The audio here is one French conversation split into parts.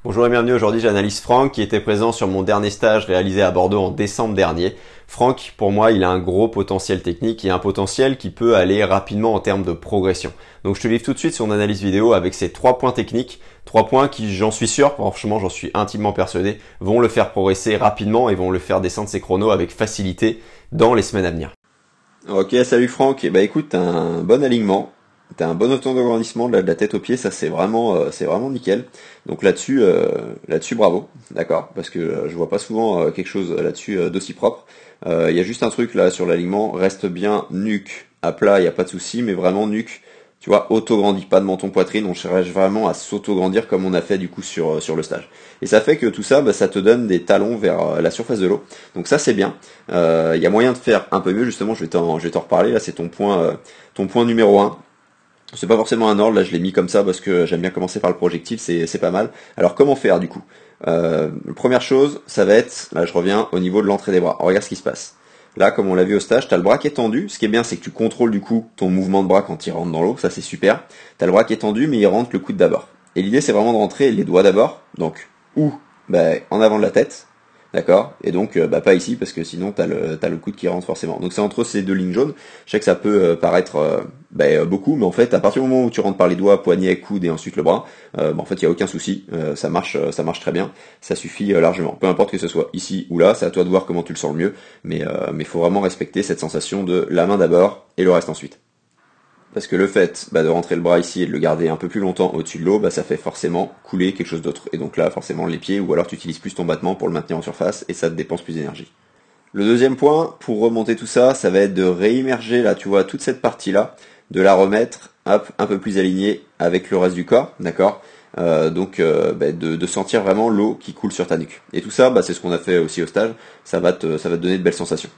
Bonjour et bienvenue, aujourd'hui j'analyse Franck qui était présent sur mon dernier stage réalisé à Bordeaux en décembre dernier. Franck, pour moi, il a un gros potentiel technique et un potentiel qui peut aller rapidement en termes de progression. Donc je te livre tout de suite son analyse vidéo avec ces 3 points techniques, 3 points qui, j'en suis sûr, franchement j'en suis intimement persuadé, vont le faire progresser rapidement et vont le faire descendre ses chronos avec facilité dans les semaines à venir. Ok, salut Franck, écoute, t'as un bon alignement. T'as un bon auto-agrandissement de la tête aux pieds, ça c'est vraiment nickel. Donc là-dessus bravo, d'accord, parce que je vois pas souvent quelque chose là-dessus d'aussi propre. Il y a juste un truc là sur l'alignement, reste bien nuque à plat, il y a pas de souci, mais vraiment nuque, tu vois, auto-grandis pas de menton poitrine, on cherche vraiment à s'auto-grandir comme on a fait du coup sur le stage. Et ça fait que tout ça, ça te donne des talons vers la surface de l'eau. Donc ça c'est bien. Il y a moyen de faire un peu mieux justement, je vais t'en reparler. Là c'est ton point numéro un. C'est pas forcément un ordre, là je l'ai mis comme ça parce que j'aime bien commencer par le projectile, c'est pas mal. Alors comment faire du coup? Première chose, ça va être, là je reviens au niveau de l'entrée des bras. Regarde ce qui se passe. Là, comme on l'a vu au stage, t'as le bras qui est tendu. Ce qui est bien, c'est que tu contrôles du coup ton mouvement de bras quand il rentre dans l'eau, ça c'est super. T'as le bras qui est tendu, mais il rentre le coude d'abord. Et l'idée c'est vraiment de rentrer les doigts d'abord, donc ou en avant de la tête, d'accord, et donc pas ici parce que sinon t'as le coude qui rentre forcément. Donc c'est entre ces deux lignes jaunes. Je sais que ça peut paraître beaucoup, mais en fait à partir du moment où tu rentres par les doigts, poignet, coude et ensuite le bras, en fait il y a aucun souci, ça marche très bien, ça suffit largement. Peu importe que ce soit ici ou là, c'est à toi de voir comment tu le sens le mieux, mais faut vraiment respecter cette sensation de la main d'abord et le reste ensuite. Parce que le fait de rentrer le bras ici et de le garder un peu plus longtemps au-dessus de l'eau, ça fait forcément couler quelque chose d'autre. Et donc là, forcément, les pieds, ou alors tu utilises plus ton battement pour le maintenir en surface, et ça te dépense plus d'énergie. Le deuxième point, pour remonter tout ça, ça va être de réimmerger, là, tu vois, toute cette partie-là, de la remettre, hop, un peu plus alignée avec le reste du corps, d'accord, de sentir vraiment l'eau qui coule sur ta nuque. Et tout ça, c'est ce qu'on a fait aussi au stage, ça va te donner de belles sensations.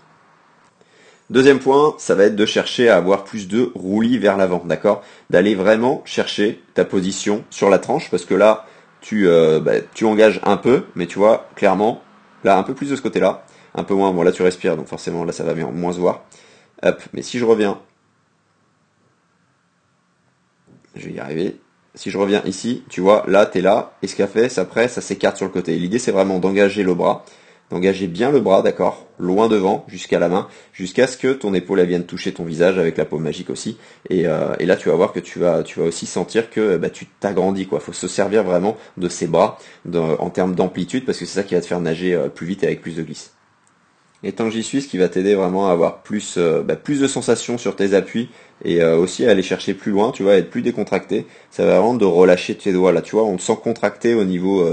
Deuxième point, ça va être de chercher à avoir plus de roulis vers l'avant, d'accord? D'aller vraiment chercher ta position sur la tranche, parce que là, tu engages un peu, mais tu vois, clairement, là, un peu plus de ce côté-là, un peu moins, bon là tu respires, donc forcément là ça va moins se voir. Hop, mais si je reviens, je vais y arriver, si je reviens ici, tu vois, là t'es là, et ce qu'a fait, ça après, ça s'écarte sur le côté. L'idée c'est vraiment d'engager le bras, d'engager bien le bras, d'accord, loin devant, jusqu'à la main, jusqu'à ce que ton épaule elle vienne toucher ton visage avec la paume magique aussi. Et là, tu vas voir que tu vas aussi sentir que tu t'agrandis, quoi. Faut se servir vraiment de ces bras en termes d'amplitude, parce que c'est ça qui va te faire nager plus vite et avec plus de glisse. Et tant que j'y suis, ce qui va t'aider vraiment à avoir plus de sensations sur tes appuis et aussi à aller chercher plus loin, tu vois, à être plus décontracté, ça va vraiment de relâcher tes doigts là, tu vois, on te sent contracté au niveau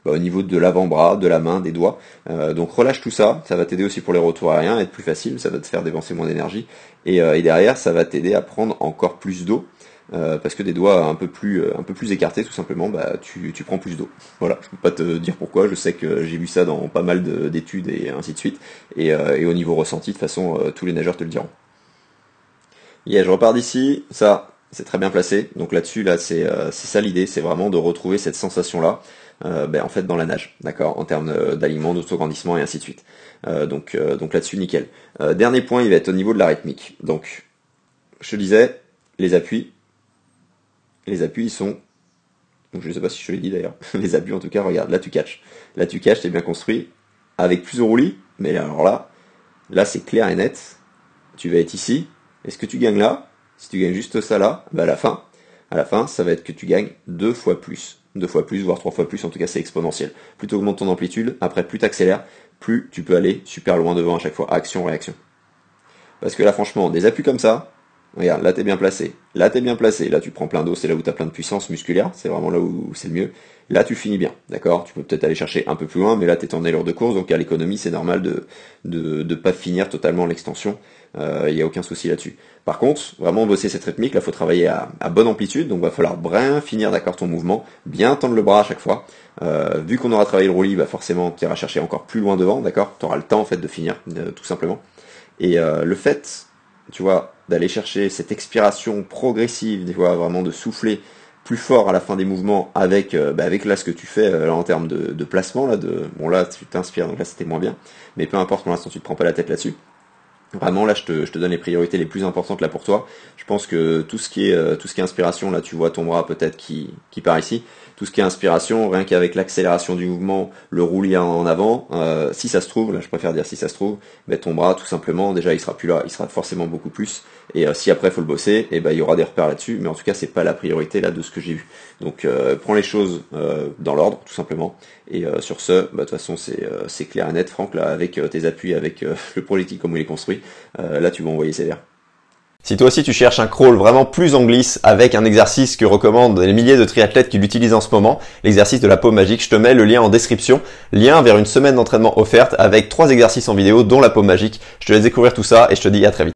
de l'avant-bras, de la main, des doigts. Donc relâche tout ça, ça va t'aider aussi pour les retours aériens, être plus facile, ça va te faire dépenser moins d'énergie et derrière ça va t'aider à prendre encore plus d'eau. Parce que des doigts un peu plus écartés tout simplement, tu prends plus d'eau. Voilà, je peux pas te dire pourquoi, je sais que j'ai vu ça dans pas mal d'études et ainsi de suite, et au niveau ressenti, de toute façon, tous les nageurs te le diront. Je repars d'ici, ça, c'est très bien placé, donc là-dessus, là, c'est ça l'idée, c'est vraiment de retrouver cette sensation-là, en fait, dans la nage, d'accord, en termes d'alignement, d'autograndissement et ainsi de suite. Donc là-dessus, nickel. Dernier point, il va être au niveau de la rythmique. Donc, je te disais, les appuis, ils sont, donc je ne sais pas si je te l'ai dit d'ailleurs, les appuis en tout cas, regarde, là tu catches. Là tu catches, t'es bien construit, avec plus de roulis, mais alors là c'est clair et net, tu vas être ici, est-ce que tu gagnes là? Si tu gagnes juste ça là, à la fin, ça va être que tu gagnes 2 fois plus, voire 3 fois plus, en tout cas c'est exponentiel. Plus tu augmentes ton amplitude, après plus tu accélères, plus tu peux aller super loin devant à chaque fois, action-réaction. Parce que là franchement, des appuis comme ça, regarde, là t'es bien placé, là t'es bien placé, là tu prends plein d'eau, c'est là où t'as plein de puissance musculaire, c'est vraiment là où c'est le mieux. Là tu finis bien, d'accord? Tu peux peut-être aller chercher un peu plus loin, mais là t'es en allure de course, donc à l'économie c'est normal de pas finir totalement l'extension, il n'y a aucun souci là-dessus. Par contre, vraiment bosser cette rythmique, là faut travailler à bonne amplitude, donc va falloir bien finir d'accord ton mouvement, bien tendre le bras à chaque fois. Vu qu'on aura travaillé le roulis, forcément tu iras chercher encore plus loin devant, d'accord? Tu auras le temps en fait de finir, tout simplement. Et le fait, tu vois, d'aller chercher cette expiration progressive, tu vois, vraiment de souffler plus fort à la fin des mouvements avec là ce que tu fais là en termes de placement là, bon là tu t'inspires, donc là c'était moins bien, mais peu importe, pour l'instant tu te prends pas la tête là-dessus. Vraiment, là, je te donne les priorités les plus importantes là pour toi. Je pense que tout ce qui est inspiration, là, tu vois ton bras peut-être qui part ici. Tout ce qui est inspiration, rien qu'avec l'accélération du mouvement, le roulis en avant, si ça se trouve, là, je préfère dire si ça se trouve, ben, ton bras, tout simplement, déjà, il sera plus là, il sera forcément beaucoup plus. Et si après, il faut le bosser, et ben, il y aura des repères là-dessus. Mais en tout cas, c'est pas la priorité là de ce que j'ai vu. Donc, prends les choses dans l'ordre, tout simplement. Et sur ce, bah, de toute façon, c'est clair et net, Franck, là, avec tes appuis, avec le projectile comme il est construit. Là, tu vas envoyer sévère. Si toi aussi tu cherches un crawl vraiment plus en glisse avec un exercice que recommandent les milliers de triathlètes qui l'utilisent en ce moment, l'exercice de la paume magique, je te mets le lien en description, lien vers une semaine d'entraînement offerte avec 3 exercices en vidéo dont la paume magique. Je te laisse découvrir tout ça et je te dis à très vite.